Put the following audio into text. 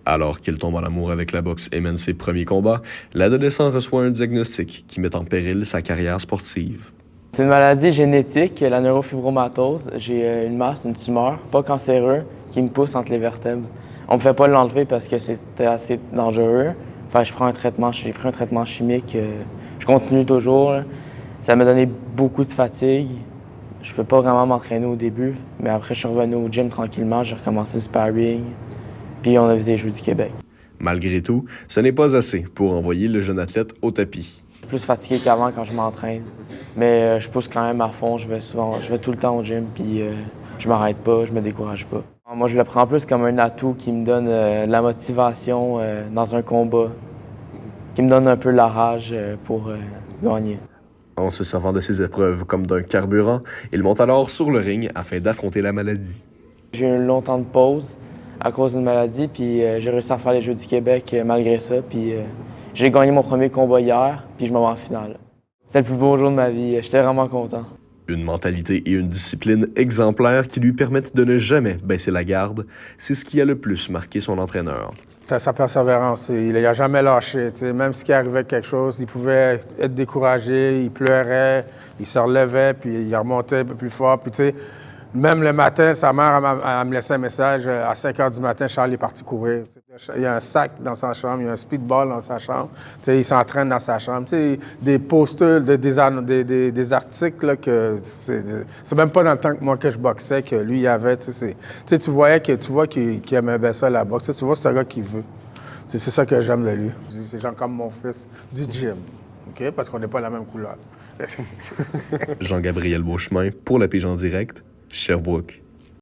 Alors qu'il tombe en amour avec la boxe et mène ses premiers combats, l'adolescent reçoit un diagnostic qui met en péril sa carrière sportive. C'est une maladie génétique, la neurofibromatose. J'ai une masse, une tumeur, pas cancéreuse, qui me pousse entre les vertèbres. On ne me fait pas l'enlever parce que c'était assez dangereux. Enfin, j'ai pris un traitement chimique. Je continue toujours. Là. Ça m'a donné beaucoup de fatigue. Je ne peux pas vraiment m'entraîner au début, mais après, je suis revenu au gym tranquillement. J'ai recommencé le sparring, puis on a visé les Jeux du Québec. Malgré tout, ce n'est pas assez pour envoyer le jeune athlète au tapis. Je suis plus fatigué qu'avant quand je m'entraîne, mais je pousse quand même à fond. Je vais tout le temps au gym, puis je m'arrête pas, je me décourage pas. Moi, je le prends plus comme un atout qui me donne de la motivation dans un combat, qui me donne un peu la rage pour gagner. En se servant de ses épreuves comme d'un carburant, il monte alors sur le ring afin d'affronter la maladie. J'ai eu longtemps de pause à cause d'une maladie, puis j'ai réussi à faire les Jeux du Québec malgré ça, puis j'ai gagné mon premier combat hier, puis je m'en vais en finale. C'est le plus beau jour de ma vie, j'étais vraiment content. Une mentalité et une discipline exemplaires qui lui permettent de ne jamais baisser la garde, c'est ce qui a le plus marqué son entraîneur. Sa persévérance, il n'a jamais lâché. Même si arrivait quelque chose, il pouvait être découragé, il pleurait, il se relevait, puis il remontait un peu plus fort. Puis, même le matin, sa mère elle me laissait un message. À 5 h du matin, Charles est parti courir. Il y a un sac dans sa chambre, il y a un speedball dans sa chambre. Il s'entraîne dans sa chambre. Des posters, des articles, là, que c'est même pas dans le temps que moi que je boxais que lui il avait. Tu vois qu'il aimait bien ça, la boxe. Tu vois, c'est un gars qui veut. C'est ça que j'aime de lui. C'est genre comme mon fils du gym. OK? Parce qu'on n'est pas la même couleur. Jean-Gabriel Beauchemin pour La Pige en direct, Sherbrooke.